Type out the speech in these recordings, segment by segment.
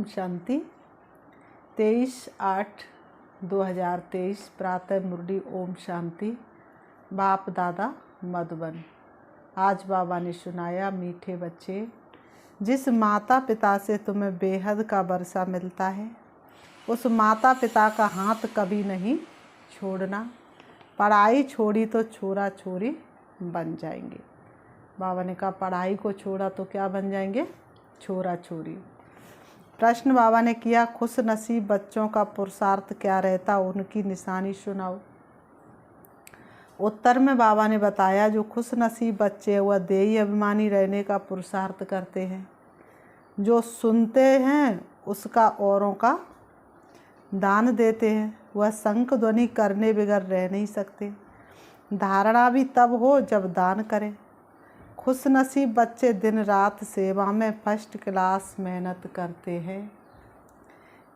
शांति। 23/8/2023 प्रातः मुरली। ओम शांति। बाप दादा मधुबन। आज बाबा ने सुनाया, मीठे बच्चे, जिस माता पिता से तुम्हें बेहद का वर्षा मिलता है, उस माता पिता का हाथ कभी नहीं छोड़ना। पढ़ाई छोड़ी तो छोरा छोरी बन जाएंगे। बाबा ने कहा पढ़ाई को छोड़ा तो क्या बन जाएंगे? छोरा छोरी। प्रश्न बाबा ने किया, खुश नसीब बच्चों का पुरुषार्थ क्या रहता, उनकी निशानी सुनाओ। उत्तर में बाबा ने बताया, जो खुश नसीब बच्चे वह देही अभिमानी रहने का पुरुषार्थ करते हैं। जो सुनते हैं उसका औरों का दान देते हैं, वह शंख ध्वनि करने बगैर रह नहीं सकते। धारणा भी तब हो जब दान करें। खुश नसीब बच्चे दिन रात सेवा में फर्स्ट क्लास मेहनत करते हैं।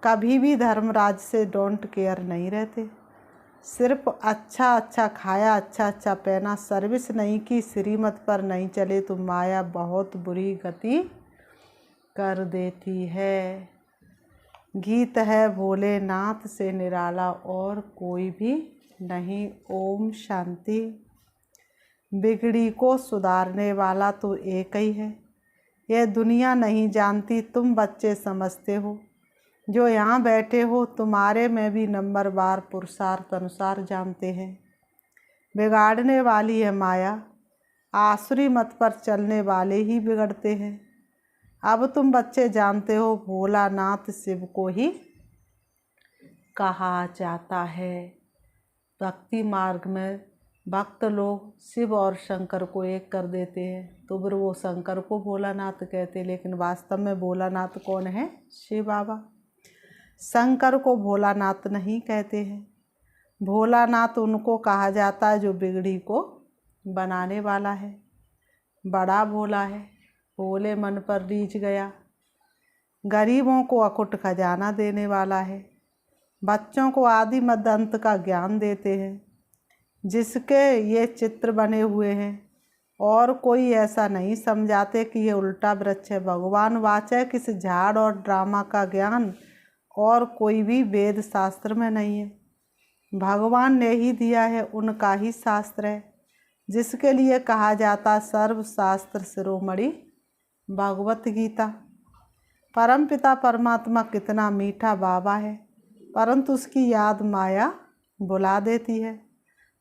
कभी भी धर्मराज से डोंट केयर नहीं रहते। सिर्फ अच्छा अच्छा खाया, अच्छा अच्छा पहना, सर्विस नहीं की, श्रीमत पर नहीं चले तो माया बहुत बुरी गति कर देती है। गीत है भोलेनाथ से निराला और कोई भी नहीं। ओम शांति। बिगड़ी को सुधारने वाला तो एक ही है। यह दुनिया नहीं जानती, तुम बच्चे समझते हो। जो यहाँ बैठे हो तुम्हारे में भी नंबरवार पुरुषार्थ अनुसार जानते हैं। बिगाड़ने वाली है माया, आसुरी मत पर चलने वाले ही बिगड़ते हैं। अब तुम बच्चे जानते हो, भोलानाथ शिव को ही कहा जाता है। भक्ति मार्ग में भक्त लोग शिव और शंकर को एक कर देते हैं, तो फिर वो शंकर को भोलानाथ कहते, लेकिन वास्तव में भोलानाथ कौन है? शिव बाबा। शंकर को भोलानाथ नहीं कहते हैं। भोलानाथ उनको कहा जाता है जो बिगड़ी को बनाने वाला है। बड़ा भोला है, भोले मन पर रीझ गया। गरीबों को अकुट खजाना देने वाला है। बच्चों को आदि मध्य अंत का ज्ञान देते हैं, जिसके ये चित्र बने हुए हैं। और कोई ऐसा नहीं समझाते कि ये उल्टा वृक्ष है। भगवान वाचक किस झाड़ और ड्रामा का ज्ञान और कोई भी वेद शास्त्र में नहीं है। भगवान ने ही दिया है, उनका ही शास्त्र है, जिसके लिए कहा जाता सर्वशास्त्र शिरोमणि भगवत गीता। परमपिता परमात्मा कितना मीठा बाबा है, परंतु उसकी याद माया बुला देती है।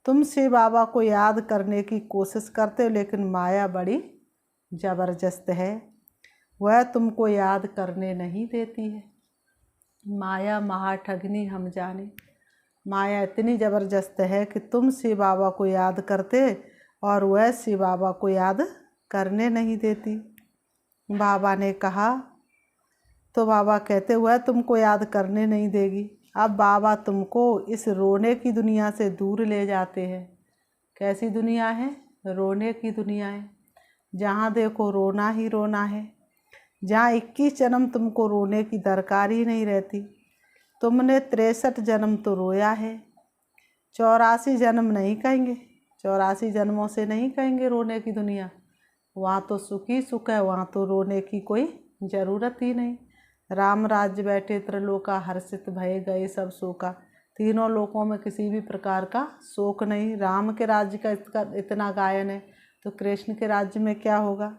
तुम शिव बाबा को याद करने की कोशिश करते हो, लेकिन माया बड़ी ज़बरदस्त है, वह तुमको याद करने नहीं देती है। माया महाठगनी हम जाने। माया इतनी ज़बरदस्त है कि तुम शिव बाबा को याद करते और वह शिव बाबा को याद करने नहीं देती। बाबा ने कहा तो बाबा कहते वह तुमको याद करने नहीं देगी। अब बाबा तुमको इस रोने की दुनिया से दूर ले जाते हैं। कैसी दुनिया है? रोने की दुनिया है, जहाँ देखो रोना ही रोना है, जहाँ 21 जन्म तुमको रोने की दरकार ही नहीं रहती। तुमने 63 जन्म तो रोया है, 84 जन्म नहीं कहेंगे, 84 जन्मों से नहीं कहेंगे रोने की दुनिया। वहाँ तो सुख ही सुख है, वहाँ तो रोने की कोई ज़रूरत ही नहीं। राम राज्य बैठे त्रिलोका हर्षित भय गए सब शोका। तीनों लोकों में किसी भी प्रकार का शोक नहीं। राम के राज्य का इतना गायन है, तो कृष्ण के राज्य में क्या होगा?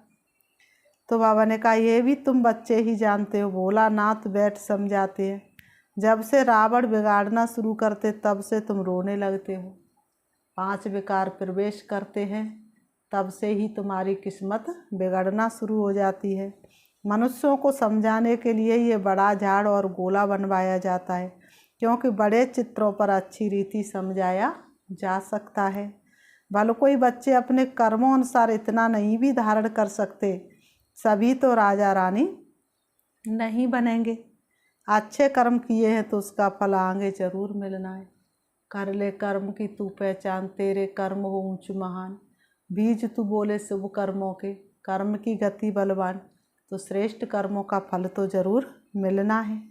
तो बाबा ने कहा ये भी तुम बच्चे ही जानते हो। भोलानाथ बैठ समझाते हैं, जब से रावण बिगाड़ना शुरू करते तब से तुम रोने लगते हो। 5 विकार प्रवेश करते हैं, तब से ही तुम्हारी किस्मत बिगड़ना शुरू हो जाती है। मनुष्यों को समझाने के लिए ये बड़ा झाड़ और गोला बनवाया जाता है, क्योंकि बड़े चित्रों पर अच्छी रीति समझाया जा सकता है। भले कोई बच्चे अपने कर्मों अनुसार इतना नहीं भी धारण कर सकते, सभी तो राजा रानी नहीं बनेंगे। अच्छे कर्म किए हैं तो उसका फल आगे जरूर मिलना है। कर ले कर्म की तू पहचान, तेरे कर्म हो ऊंच महान। बीज तू बोले शुभ कर्मों के, कर्म की गति बलवान। तो श्रेष्ठ कर्मों का फल तो जरूर मिलना है।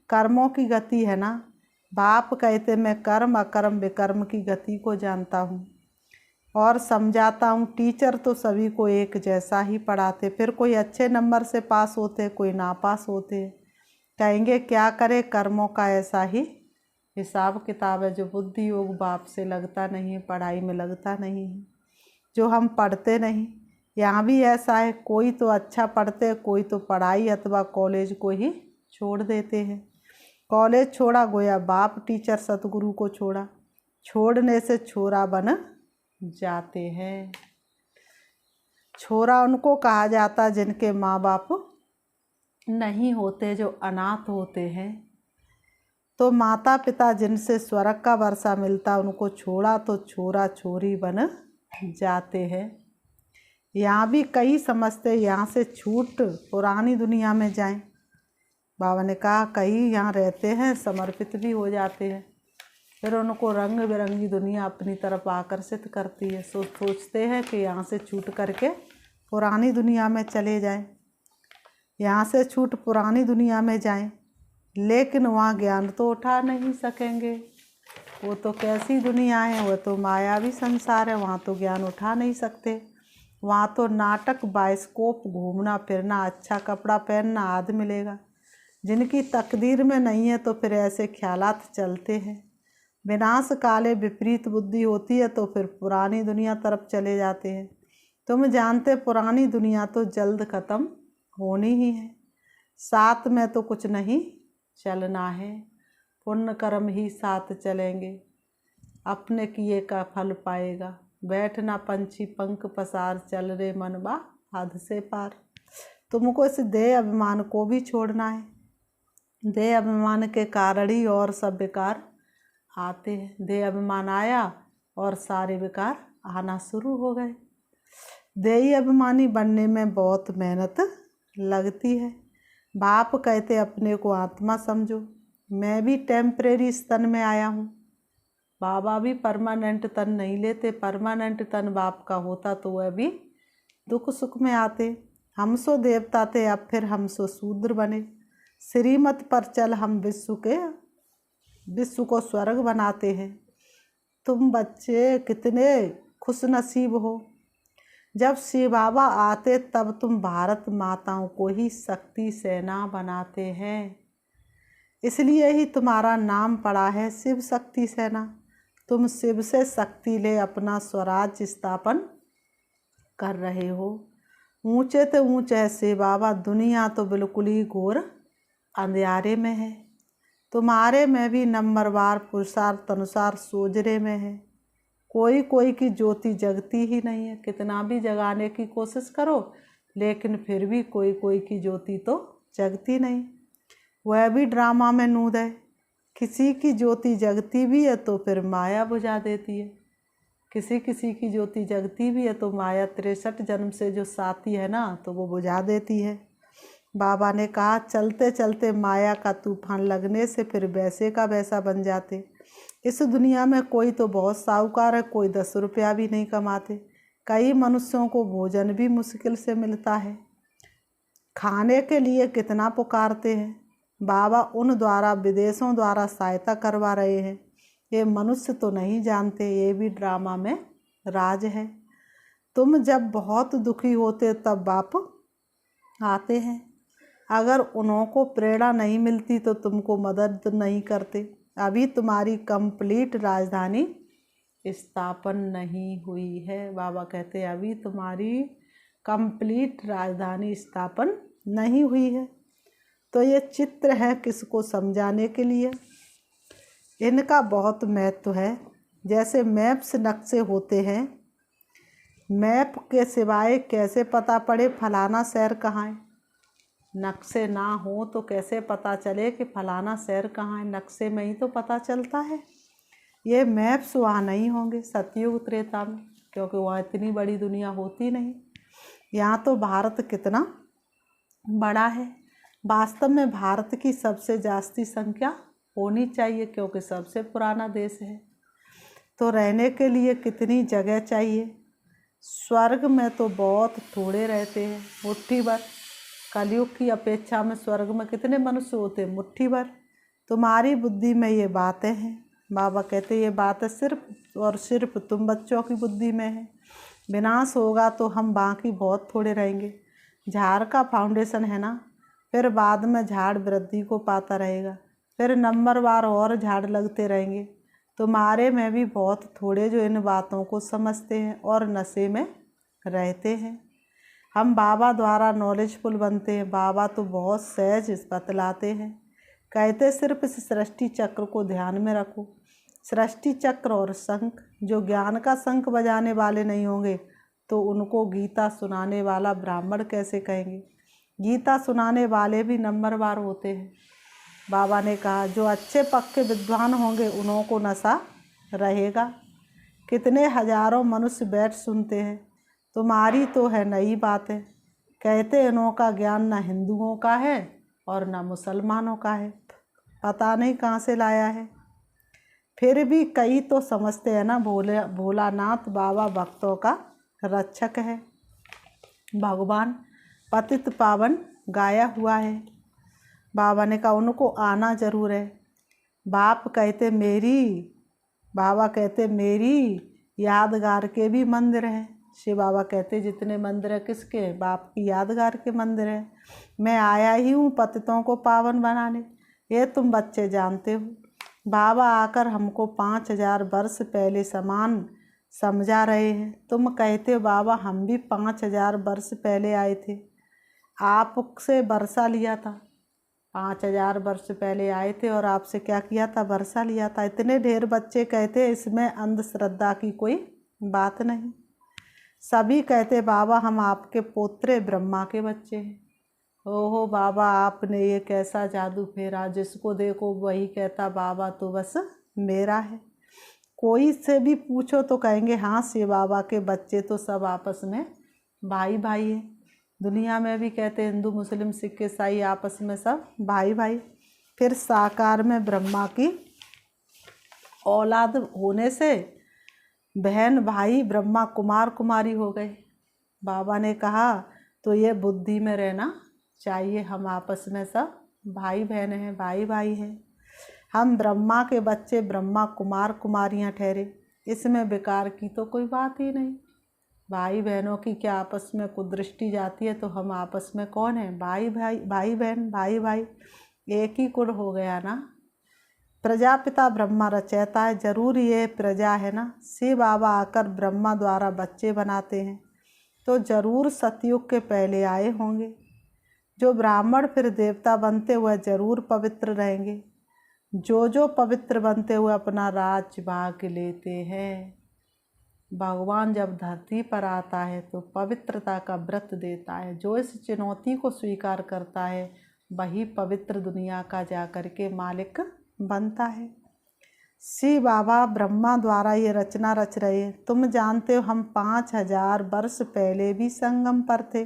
कर्मों की गति है ना। बाप कहते मैं कर्म अकर्म विकर्म की गति को जानता हूँ और समझाता हूँ। टीचर तो सभी को एक जैसा ही पढ़ाते, फिर कोई अच्छे नंबर से पास होते, कोई नापास होते। कहेंगे क्या करे, कर्मों का ऐसा ही हिसाब किताब है। जो बुद्धि योग बाप से लगता नहीं है, पढ़ाई में लगता नहीं है, जो हम पढ़ते नहीं। यहाँ भी ऐसा है, कोई तो अच्छा पढ़ते, कोई तो पढ़ाई अथवा कॉलेज को ही छोड़ देते हैं। कॉलेज छोड़ा गोया बाप टीचर सतगुरु को छोड़ा, छोड़ने से छोरा बन जाते हैं। छोरा उनको कहा जाता जिनके माँ बाप नहीं होते, जो अनाथ होते हैं। तो माता पिता जिनसे स्वर्ग का वर्षा मिलता, उनको छोड़ा तो छोरा छोरी बन जाते हैं। यहाँ भी कई समझते यहाँ से छूट पुरानी दुनिया में जाएं। बाबा ने कहा कई यहाँ रहते हैं, समर्पित भी हो जाते हैं, फिर उनको रंग बिरंगी दुनिया अपनी तरफ आकर्षित करती है। सोचते हैं कि यहाँ से छूट करके पुरानी दुनिया में चले जाएं, यहाँ से छूट पुरानी दुनिया में जाएं, लेकिन वहाँ ज्ञान तो उठा नहीं सकेंगे। वो तो कैसी दुनिया है, वो तो मायावी संसार है, वहाँ तो ज्ञान उठा नहीं सकते। वहाँ तो नाटक, बाइस्कोप, घूमना फिरना, अच्छा कपड़ा पहनना आदि मिलेगा। जिनकी तकदीर में नहीं है तो फिर ऐसे ख्यालात चलते हैं। विनाश काले विपरीत बुद्धि होती है तो फिर पुरानी दुनिया तरफ चले जाते हैं। तुम जानते पुरानी दुनिया तो जल्द ख़त्म होनी ही है, साथ में तो कुछ नहीं चलना है। पुण्य कर्म ही साथ चलेंगे, अपने किए का फल पाएगा। बैठना पंछी पंख पसार, चल रे मनबा हद से पार। तुमको इस देह अभिमान को भी छोड़ना है। देह अभिमान के कारण ही और सब विकार आते हैं। देह अभिमान आया और सारे विकार आना शुरू हो गए। देही अभिमानी बनने में बहुत मेहनत लगती है। बाप कहते अपने को आत्मा समझो। मैं भी टेम्परेरी तन में आया हूँ, बाबा भी परमानेंट तन नहीं लेते। परमानेंट तन बाप का होता तो वह भी दुख सुख में आते। हम सो देवता थे, अब फिर हम सो शूद्र बने। श्रीमत पर चल हम विश्व को स्वर्ग बनाते हैं। तुम बच्चे कितने खुश नसीब हो, जब शिव बाबा आते तब तुम भारत माताओं को ही शक्ति सेना बनाते हैं। इसलिए ही तुम्हारा नाम पड़ा है शिव शक्ति सेना। तुम शिव से शक्ति ले अपना स्वराज्य स्थापन कर रहे हो। ऊंचे तो ऊंचे है शिव बाबा, दुनिया तो बिल्कुल ही घोर अंधियारे में है। तुम्हारे में भी नंबरवार पुरुषार्थ अनुसार सोजरे में है। कोई कोई की ज्योति जगती ही नहीं है। कितना भी जगाने की कोशिश करो लेकिन फिर भी कोई कोई की ज्योति तो जगती नहीं। वह भी ड्रामा में नूद है। किसी की ज्योति जगती भी है तो फिर माया बुझा देती है। किसी किसी की ज्योति जगती भी है तो माया 63 जन्म से जो साथी है ना, तो वो बुझा देती है। बाबा ने कहा चलते चलते माया का तूफान लगने से फिर वैसे का वैसा बन जाते। इस दुनिया में कोई तो बहुत साहूकार है, कोई 10 रुपया भी नहीं कमाते। कई मनुष्यों को भोजन भी मुश्किल से मिलता है। खाने के लिए कितना पुकारते हैं। बाबा उन द्वारा विदेशों द्वारा सहायता करवा रहे हैं। ये मनुष्य तो नहीं जानते, ये भी ड्रामा में राज है। तुम जब बहुत दुखी होते तब बाप आते हैं। अगर उनको प्रेरणा नहीं मिलती तो तुमको मदद नहीं करते। अभी तुम्हारी कंप्लीट राजधानी स्थापन नहीं हुई है। बाबा कहते हैं अभी तुम्हारी कंप्लीट राजधानी स्थापन नहीं हुई है। तो ये चित्र है किसको समझाने के लिए। इनका बहुत महत्व है। जैसे मैप्स नक्शे होते हैं, मैप के सिवाय कैसे पता पड़े फलाना शहर कहाँ है। नक्शे ना हो तो कैसे पता चले कि फलाना शहर कहाँ है। नक्शे में ही तो पता चलता है। ये मैप्स वहाँ नहीं होंगे सतयुग त्रेता में, क्योंकि वहाँ इतनी बड़ी दुनिया होती नहीं। यहाँ तो भारत कितना बड़ा है। वास्तव में भारत की सबसे जास्ती संख्या होनी चाहिए, क्योंकि सबसे पुराना देश है। तो रहने के लिए कितनी जगह चाहिए। स्वर्ग में तो बहुत थोड़े रहते हैं, मुट्ठी भर। कलयुग की अपेक्षा में स्वर्ग में कितने मनुष्य होते हैं, मुट्ठी भर। तुम्हारी बुद्धि में ये बातें हैं। बाबा कहते ये बातें सिर्फ और सिर्फ तुम बच्चों की बुद्धि में है। विनाश होगा तो हम बाकी बहुत थोड़े रहेंगे। झाड़ का फाउंडेशन है ना, फिर बाद में झाड़ वृद्धि को पाता रहेगा, फिर नंबरवार और झाड़ लगते रहेंगे। तुम्हारे में भी बहुत थोड़े जो इन बातों को समझते हैं और नशे में रहते हैं। हम बाबा द्वारा नॉलेजफुल बनते हैं। बाबा तो बहुत सहज बतलाते हैं, कहते सिर्फ इस सृष्टि चक्र को ध्यान में रखो। सृष्टि चक्र और शंख, जो ज्ञान का शंख बजाने वाले नहीं होंगे तो उनको गीता सुनाने वाला ब्राह्मण कैसे कहेंगे। गीता सुनाने वाले भी नंबरवार होते हैं। बाबा ने कहा जो अच्छे पक्के विद्वान होंगे उन्हों को नशा रहेगा। कितने हजारों मनुष्य बैठ सुनते हैं, तुम्हारी तो है नई बात है। कहते इन्हों का ज्ञान न हिंदुओं का है और न मुसलमानों का है, पता नहीं कहाँ से लाया है। फिर भी कई तो समझते हैं ना भोलानाथ बाबा भक्तों का रक्षक है, भगवान पतित पावन गाया हुआ है। बाबा ने कहा उनको आना जरूर है। बाबा कहते मेरी यादगार के भी मंदिर हैं। शिव बाबा कहते जितने मंदिर है किसके, बाप की यादगार के मंदिर है। मैं आया ही हूँ पतितों को पावन बनाने, ये तुम बच्चे जानते हो। बाबा आकर हमको 5000 वर्ष पहले समान समझा रहे हैं। तुम कहते हो बाबा हम भी 5000 वर्ष पहले आए थे, आपसे वर्षा लिया था। 5000 वर्ष पहले आए थे और आपसे क्या किया था, वर्षा लिया था। इतने ढेर बच्चे कहते इसमें अंधश्रद्धा की कोई बात नहीं। सभी कहते बाबा हम आपके पोत्रे ब्रह्मा के बच्चे हैं। ओहो बाबा आपने ये कैसा जादू फेरा, जिसको देखो वही कहता बाबा तो बस मेरा है। कोई से भी पूछो तो कहेंगे हाँ शिव बाबा के बच्चे तो सब आपस में भाई भाई हैं। दुनिया में भी कहते हिंदू मुस्लिम सिख ईसाई आपस में सब भाई भाई। फिर साकार में ब्रह्मा की औलाद होने से बहन भाई ब्रह्मा कुमार कुमारी हो गए। बाबा ने कहा तो ये बुद्धि में रहना चाहिए, हम आपस में सब भाई बहन हैं, भाई भाई हैं। हम ब्रह्मा के बच्चे ब्रह्मा कुमार कुमारियां ठहरे, इसमें बेकार की तो कोई बात ही नहीं। भाई बहनों की क्या आपस में कुदृष्टि जाती है, तो हम आपस में कौन है, भाई भाई, भाई बहन, भाई भाई एक ही कुल हो गया ना। प्रजापिता ब्रह्मा रचयिता है, जरूर ये प्रजा है ना। शिव बाबा आकर ब्रह्मा द्वारा बच्चे बनाते हैं तो जरूर सतयुग के पहले आए होंगे। जो ब्राह्मण फिर देवता बनते हुए जरूर पवित्र रहेंगे। जो पवित्र बनते हुए अपना राज भाग लेते हैं। भगवान जब धरती पर आता है तो पवित्रता का व्रत देता है। जो इस चुनौती को स्वीकार करता है वही पवित्र दुनिया का जाकर के मालिक बनता है। शिव बाबा ब्रह्मा द्वारा ये रचना रच रहे हैं। तुम जानते हो हम 5000 वर्ष पहले भी संगम पर थे,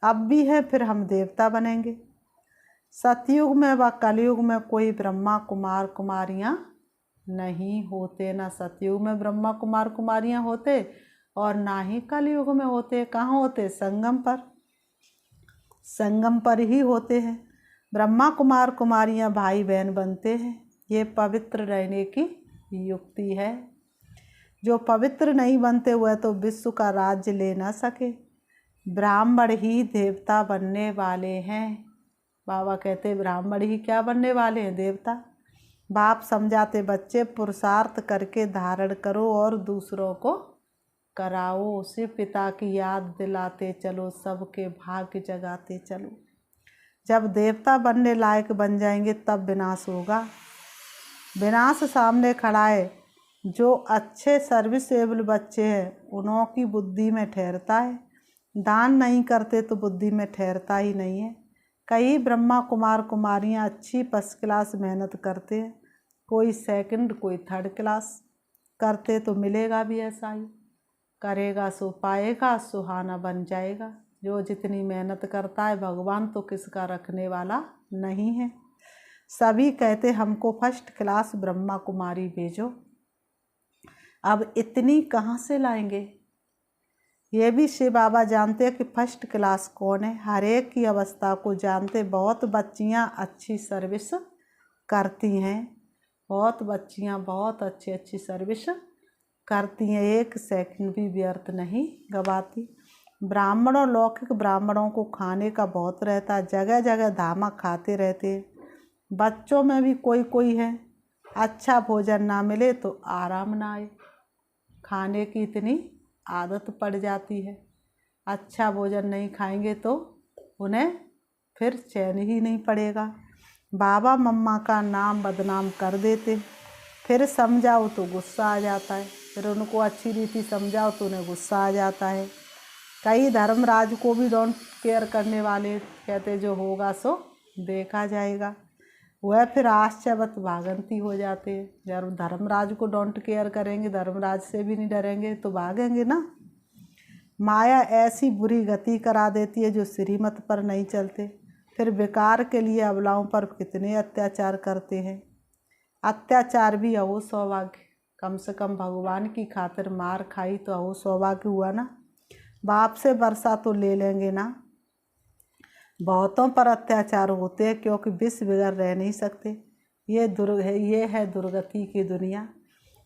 अब भी है, फिर हम देवता बनेंगे। सतयुग में व कलयुग में कोई ब्रह्मा कुमार कुमारियाँ नहीं होते, ना सतयुग में ब्रह्मा कुमार कुमारियाँ होते और ना ही कलयुग में होते। कहाँ होते, संगम पर, संगम पर ही होते हैं। ब्रह्मा कुमार कुमारियाँ भाई बहन बनते हैं, ये पवित्र रहने की युक्ति है। जो पवित्र नहीं बनते हुए तो विश्व का राज्य ले ना सके। ब्राह्मण ही देवता बनने वाले हैं। बाबा कहते ब्राह्मण ही क्या बनने वाले हैं, देवता। बाप समझाते बच्चे पुरुषार्थ करके धारण करो और दूसरों को कराओ। उसे पिता की याद दिलाते चलो, सबके भाग्य जगाते चलो। जब देवता बनने लायक बन जाएंगे तब विनाश होगा। विनाश सामने खड़ा है। जो अच्छे सर्विसेबल बच्चे हैं उन्हों की बुद्धि में ठहरता है। दान नहीं करते तो बुद्धि में ठहरता ही नहीं है। कई ब्रह्मा कुमार कुमारियाँ अच्छी फर्स्ट क्लास मेहनत करते हैं, कोई सेकंड कोई थर्ड क्लास करते तो मिलेगा भी ऐसा ही। करेगा सो पाएगा, सुहाना बन जाएगा। जो जितनी मेहनत करता है भगवान तो किसका रखने वाला नहीं है। सभी कहते हमको फर्स्ट क्लास ब्रह्मा कुमारी भेजो। अब इतनी कहाँ से लाएंगे। ये भी शिव बाबा जानते हैं कि फर्स्ट क्लास कौन है, हर एक की अवस्था को जानते। बहुत बच्चियाँ अच्छी सर्विस करती हैं, बहुत बच्चियाँ बहुत अच्छी सर्विस करती हैं, एक सेकंड भी व्यर्थ नहीं गवाती। ब्राह्मणों लौकिक ब्राह्मणों को खाने का बहुत रहता, जगह जगह धामा खाते रहते। बच्चों में भी कोई कोई है, अच्छा भोजन ना मिले तो आराम ना आए, खाने की इतनी आदत पड़ जाती है। अच्छा भोजन नहीं खाएंगे तो उन्हें फिर चैन ही नहीं पड़ेगा। बाबा मम्मा का नाम बदनाम कर देते, फिर समझाओ तो गुस्सा आ जाता है, फिर उनको अच्छी रीति समझाओ तो उन्हें गुस्सा आ जाता है। कई धर्मराज को भी डोंट केयर करने वाले कहते जो होगा सो देखा जाएगा, वह फिर आश्चर्यवत भागंती हो जाते हैं। जब धर्मराज को डोंट केयर करेंगे, धर्मराज से भी नहीं डरेंगे तो भागेंगे ना। माया ऐसी बुरी गति करा देती है जो श्रीमत पर नहीं चलते, फिर बेकार के लिए अबलाओं पर कितने अत्याचार करते हैं। अत्याचार भी अहो सौभाग्य, कम से कम भगवान की खातिर मार खाई तो अहो सौभाग्य हुआ ना। बाप से वर्षा तो ले लेंगे ना। बहुतों पर अत्याचार होते हैं क्योंकि विष बगैर रह नहीं सकते। ये है दुर्गति की दुनिया,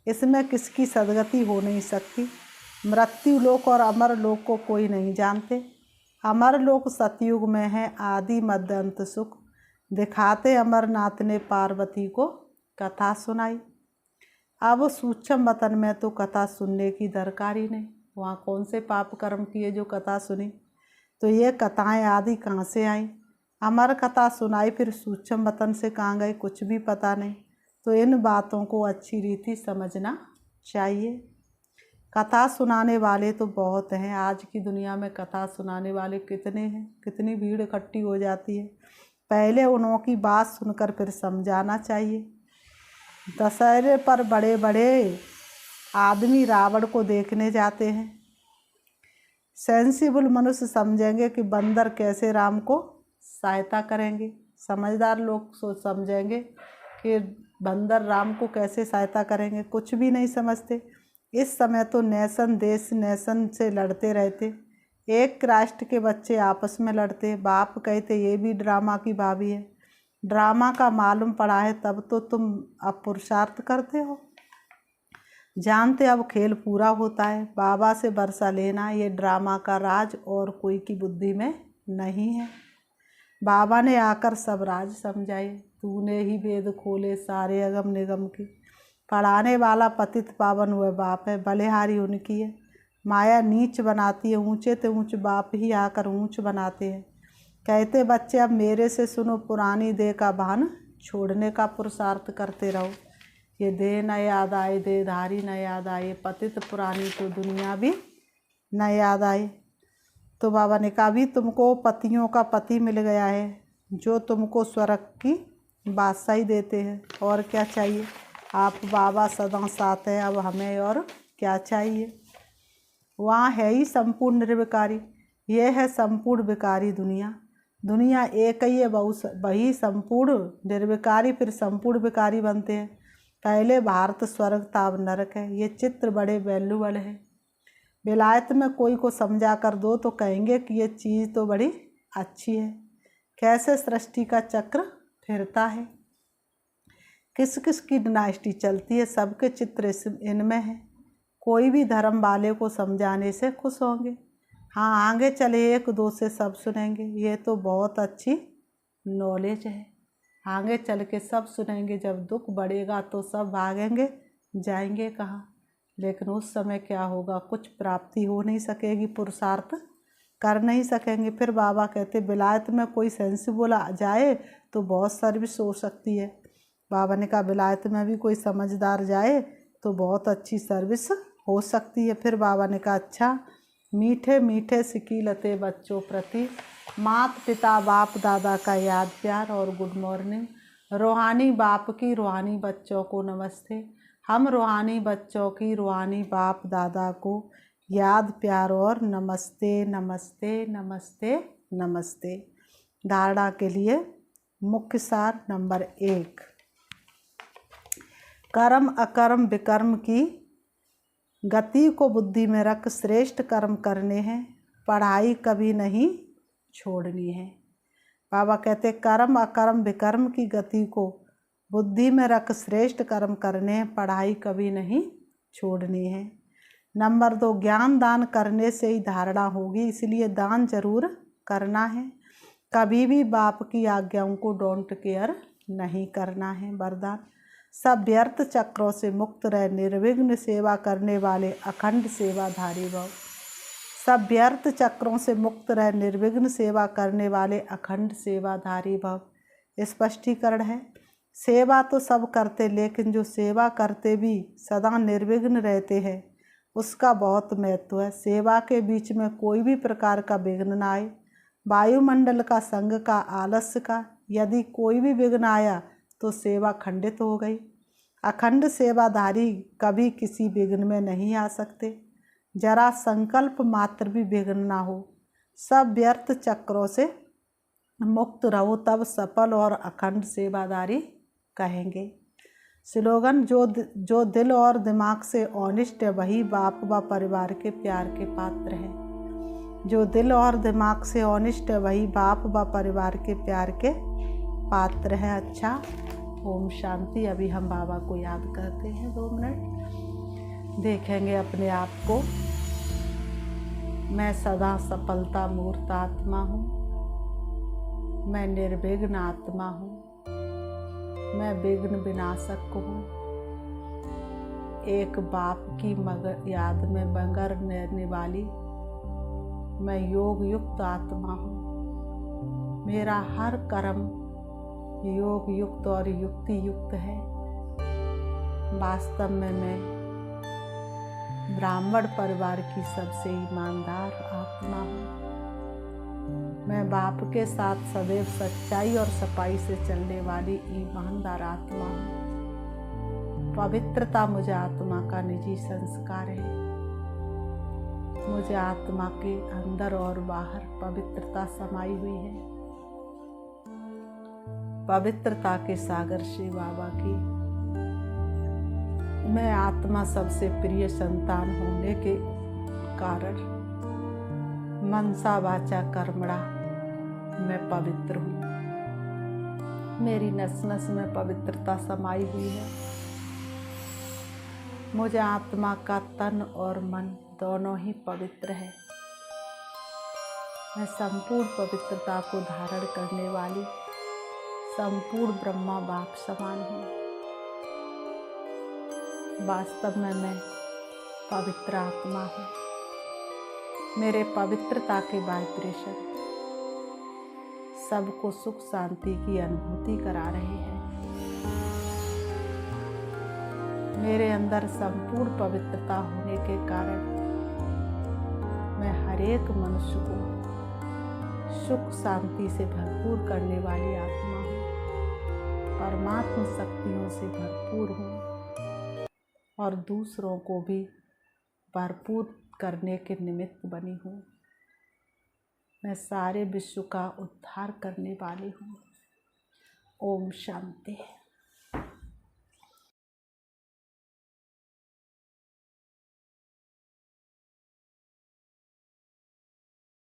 इसमें किसकी सदगति हो नहीं सकती। मृत्यु लोक और अमर लोक को कोई नहीं जानते। अमर लोक सतयुग में है, आदि मध्य अंत सुख। दिखाते अमरनाथ ने पार्वती को कथा सुनाई। अब सूक्ष्म वतन में तो कथा सुनने की दरकार ही नहीं, वहाँ कौन से पाप कर्म किए जो कथा सुनी। तो ये कथाएं आदि कहाँ से आई। अमर कथा सुनाई फिर सूक्ष्म वतन से कहाँ गई, कुछ भी पता नहीं। तो इन बातों को अच्छी रीति समझना चाहिए। कथा सुनाने वाले तो बहुत हैं, आज की दुनिया में कथा सुनाने वाले कितने हैं, कितनी भीड़ इकट्ठी हो जाती है। पहले उन्हों की बात सुनकर फिर समझाना चाहिए। दशहरे पर बड़े बड़े आदमी रावण को देखने जाते हैं। सेंसिबल मनुष्य समझेंगे कि बंदर कैसे राम को सहायता करेंगे, समझदार लोग समझेंगे कि बंदर राम को कैसे सहायता करेंगे, कुछ भी नहीं समझते। इस समय तो नेशन देश नेशन से लड़ते रहते, एक राष्ट्र के बच्चे आपस में लड़ते। बाप कहते ये भी ड्रामा की भाभी है, ड्रामा का मालूम पड़ा है तब तो तुम अब पुरुषार्थ करते हो, जानते अब खेल पूरा होता है। बाबा से वर्षा लेना ये ड्रामा का राज और कोई की बुद्धि में नहीं है। बाबा ने आकर सब राज समझाए, तूने ही वेद खोले सारे अगम निगम के। पढ़ाने वाला पतित पावन हुए बाप है, बलिहारी उनकी है। माया नीच बनाती है, ऊंचे ते ऊंच बाप ही आकर ऊंच बनाते हैं। कहते बच्चे अब मेरे से सुनो, पुरानी देह का भान छोड़ने का पुरुषार्थ करते रहो। ये देह न याद आए, देहधारी न याद आए, पतित पुरानी तो दुनिया भी न याद आए। तो बाबा ने कहा भी तुमको पतियों का पति मिल गया है जो तुमको स्वर्ग की बादशाही देते हैं, और क्या चाहिए। आप बाबा सदा साथ हैं, अब हमें और क्या चाहिए। वहाँ है ही संपूर्ण निर्विकारी, यह है संपूर्ण विकारी दुनिया। दुनिया एक ही है, वही संपूर्ण निर्विकारी फिर संपूर्ण विकारी बनते हैं। पहले भारत स्वर्ग था, अब नरक है। ये चित्र बड़े वैल्यूबल है। विलायत में कोई को समझा कर दो तो कहेंगे कि ये चीज़ तो बड़ी अच्छी है। कैसे सृष्टि का चक्र फिरता है, किस किस की डायनेस्टी चलती है, सबके चित्र इनमें है। कोई भी धर्म वाले को समझाने से खुश होंगे। हाँ आगे चले एक दो से सब सुनेंगे, ये तो बहुत अच्छी नॉलेज है। आगे चल के सब सुनेंगे, जब दुख बढ़ेगा तो सब भागेंगे, जाएंगे कहाँ। लेकिन उस समय क्या होगा, कुछ प्राप्ति हो नहीं सकेगी, पुरुषार्थ कर नहीं सकेंगे। फिर बाबा कहते विलायत में कोई सेंसिबल आ जाए तो बहुत सर्विस हो सकती है। बाबा ने कहा विलायत में भी कोई समझदार जाए तो बहुत अच्छी सर्विस हो सकती है। फिर बाबा ने कहा अच्छा, मीठे मीठे सिकीलते बच्चों प्रति मात पिता बाप दादा का याद प्यार और गुड मॉर्निंग। रूहानी बाप की रूहानी बच्चों को नमस्ते। हम रूहानी बच्चों की रूहानी बाप दादा को याद प्यार और नमस्ते नमस्ते नमस्ते नमस्ते। धारणा के लिए मुख्य सार नंबर 1, कर्म अकर्म विकर्म की गति को बुद्धि में रख श्रेष्ठ कर्म करने हैं, पढ़ाई कभी नहीं छोड़नी है। बाबा कहते कर्म अकर्म विकर्म की गति को बुद्धि में रख श्रेष्ठ कर्म करने हैं, पढ़ाई कभी नहीं छोड़नी है। नंबर 2, ज्ञान दान करने से ही धारणा होगी, इसलिए दान जरूर करना है। कभी भी बाप की आज्ञाओं को डोंट केयर नहीं करना है। वरदान, सब व्यर्थ चक्रों से मुक्त रह, निर्विघ्न सेवा करने वाले अखंड सेवाधारी भव। सब व्यर्थ चक्रों से मुक्त रह, निर्विघ्न सेवा करने वाले अखंड सेवाधारी भव। स्पष्टीकरण है, सेवा तो सब करते, लेकिन जो सेवा करते भी सदा निर्विघ्न रहते हैं उसका बहुत महत्व है। सेवा के बीच में कोई भी प्रकार का विघ्न न आए। वायुमंडल का, संग का, आलस्य का, यदि कोई भी विघ्न आया तो सेवा खंडित हो गई। अखंड सेवाधारी कभी किसी विघ्न में नहीं आ सकते। जरा संकल्प मात्र भी विघ्न ना हो। सब व्यर्थ चक्रों से मुक्त रहो, तब सफल और अखंड सेवाधारी कहेंगे। स्लोगन, जो दिल और दिमाग से ऑनेस्ट है वही बाप व परिवार के प्यार के पात्र है। जो दिल और दिमाग से ऑनेस्ट है वही बाप व परिवार के प्यार के पात्र है। अच्छा, ओम शांति। अभी हम बाबा को याद करते हैं 2 मिनट, देखेंगे अपने आप को। मैं सदा सफलता मूर्त आत्मा हूँ, मैं निर्विघ्न आत्मा हूँ, मैं विघ्न विनाशक हूँ। एक बाप की याद में मगर रहने वाली मैं योग युक्त आत्मा हूँ। मेरा हर कर्म योग युक्त और युक्ति युक्त है। वास्तव में मैं ब्राह्मण परिवार की सबसे ईमानदार आत्मा हूँ। मैं बाप के साथ सदैव सच्चाई और सफाई से चलने वाली ईमानदार आत्मा हूँ। पवित्रता मुझे आत्मा का निजी संस्कार है। मुझे आत्मा के अंदर और बाहर पवित्रता समाई हुई है। पवित्रता के सागर श्री बाबा की मैं आत्मा सबसे प्रिय संतान होने के कारण मनसा वाचा कर्मणा मैं पवित्र हूँ। मेरी नस नस में पवित्रता समाई हुई है। मुझे आत्मा का तन और मन दोनों ही पवित्र है। मैं संपूर्ण पवित्रता को धारण करने वाली संपूर्ण ब्रह्मा बाप समान हूँ। वास्तव में मैं पवित्र आत्मा हूँ। मेरे पवित्रता के वाइब्रेशन सबको सुख शांति की अनुभूति करा रहे हैं। मेरे अंदर संपूर्ण पवित्रता होने के कारण मैं हर एक मनुष्य को सुख शांति से भरपूर करने वाली आत्मा हूँ। परमात्मा शक्तियों से भरपूर हूँ और दूसरों को भी भरपूर करने के निमित्त बनी हूँ। मैं सारे विश्व का उद्धार करने वाली हूँ। ओम शांति।